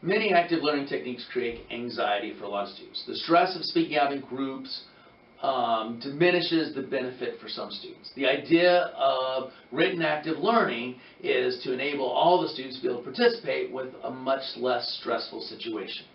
Many active learning techniques create anxiety for a lot of students. The stress of speaking out in groups diminishes the benefit for some students. The idea of written active learning is to enable all the students to be able to participate with a much less stressful situation.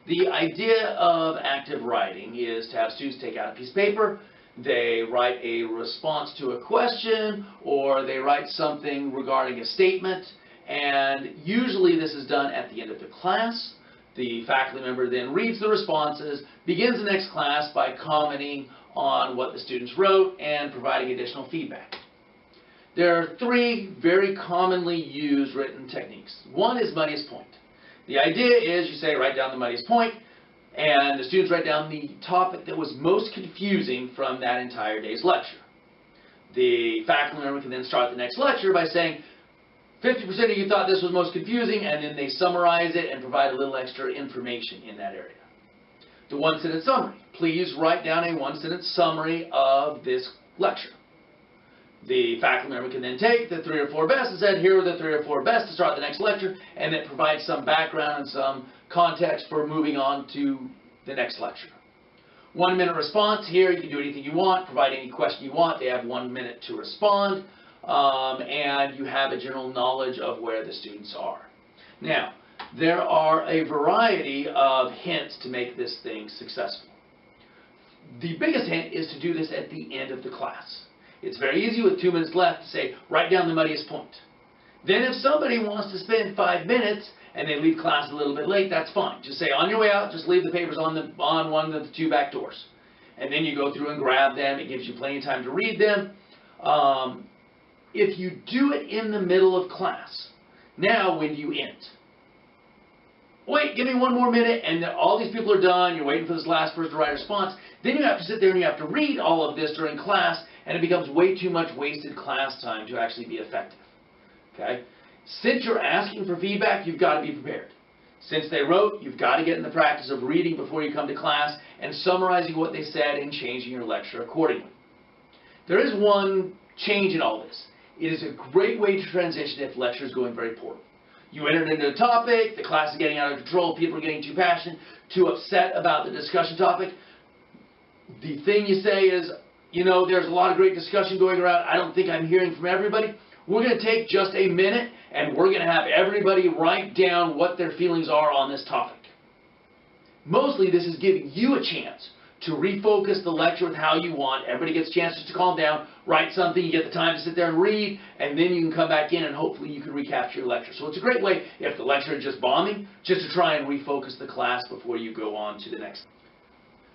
The idea of active writing is to have students take out a piece of paper, they write a response to a question, or they write something regarding a statement, and usually this is done at the end of the class. The faculty member then reads the responses, begins the next class by commenting on what the students wrote and providing additional feedback. There are three very commonly used written techniques. One is muddiest point. The idea is you say write down the muddiest point, and the students write down the topic that was most confusing from that entire day's lecture. The faculty member can then start the next lecture by saying 50% of you thought this was most confusing, and then they summarize it and provide a little extra information in that area. The one-sentence summary. Please write down a one-sentence summary of this lecture. The faculty member can then take the 3 or 4 best and say, here are the 3 or 4 best to start the next lecture, and then provide some background and some context for moving on to the next lecture. 1 minute response. Here you can do anything you want, provide any question you want. They have 1 minute to respond, and you have a general knowledge of where the students are. Now, there are a variety of hints to make this thing successful. The biggest hint is to do this at the end of the class. It's very easy with 2 minutes left to say, write down the muddiest point. Then if somebody wants to spend 5 minutes and they leave class a little bit late, that's fine. Just say, on your way out, just leave the papers on one of the 2 back doors. And then you go through and grab them. It gives you plenty of time to read them. If you do it in the middle of class, now when do you end? Wait, give me 1 more minute, and all these people are done. You're waiting for this last person to write a response. Then you have to sit there and you have to read all of this during class, and it becomes way too much wasted class time to actually be effective. Okay? Since you're asking for feedback, you've got to be prepared. Since they wrote, you've got to get in the practice of reading before you come to class and summarizing what they said and changing your lecture accordingly. There is one change in all this. It is a great way to transition if lecture is going very poorly. You entered into a topic, the class is getting out of control, people are getting too passionate, too upset about the discussion topic. The thing you say is, you know, there's a lot of great discussion going around, I don't think I'm hearing from everybody. We're going to take just a minute and we're going to have everybody write down what their feelings are on this topic. Mostly this is giving you a chance to refocus the lecture with how you want. Everybody gets a chance just to calm down, write something, you get the time to sit there and read, and then you can come back in and hopefully you can recapture your lecture. So it's a great way, if the lecture is just bombing, just to try and refocus the class before you go on to the next.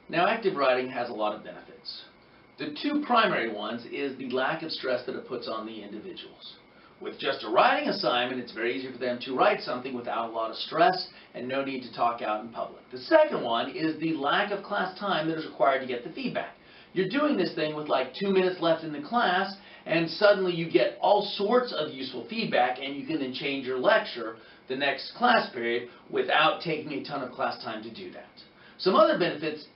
Now, active writing has a lot of benefits. The 2 primary ones is the lack of stress that it puts on the individuals. With just a writing assignment, it's very easy for them to write something without a lot of stress and no need to talk out in public. The second one is the lack of class time that is required to get the feedback. You're doing this thing with like 2 minutes left in the class, and suddenly you get all sorts of useful feedback, and you can then change your lecture the next class period without taking a ton of class time to do that. Some other benefits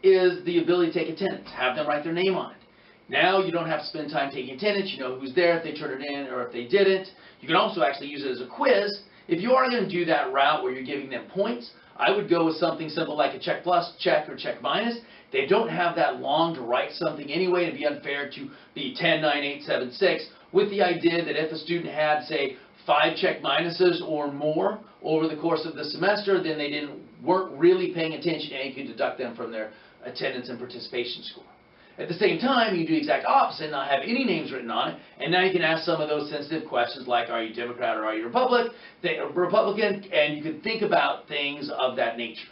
is the ability to take attendance, have them write their name on it. Now you don't have to spend time taking attendance. You know who's there, if they turned it in or if they didn't. You can also actually use it as a quiz. If you are going to do that route where you're giving them points, I would go with something simple like a check plus, check, or check minus. They don't have that long to write something anyway. It'd be unfair to be 10, 9, 8, 7, 6, with the idea that if a student had, say, 5 check minuses or more over the course of the semester, then they weren't really paying attention, and you could deduct them from their attendance and participation score. At the same time, you do the exact opposite and not have any names written on it, and now you can ask some of those sensitive questions like, are you Democrat or are you Republican, and you can think about things of that nature.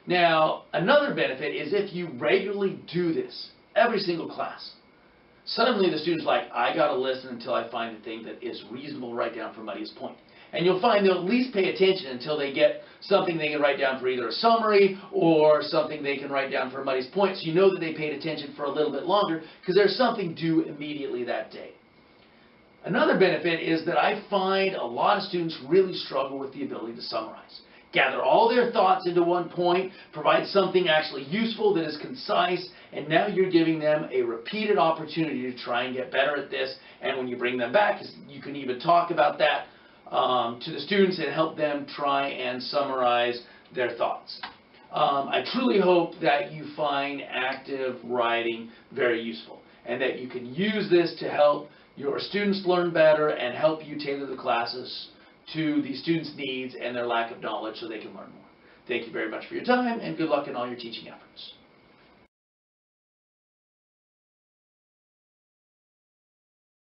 Now, another benefit is if you regularly do this, every single class, suddenly the student's like, I got to listen until I find the thing that is reasonable to write down for muddiest point. And you'll find they'll at least pay attention until they get something they can write down for either a summary or something they can write down for a muddiest point. So you know that they paid attention for a little bit longer because there's something due immediately that day. Another benefit is that I find a lot of students really struggle with the ability to summarize. Gather all their thoughts into one point, provide something actually useful that is concise, and now you're giving them a repeated opportunity to try and get better at this. And when you bring them back, you can even talk about that to the students and help them try and summarize their thoughts. I truly hope that you find active writing very useful and that you can use this to help your students learn better and help you tailor the classes to the students' needs and their lack of knowledge so they can learn more. Thank you very much for your time and good luck in all your teaching efforts.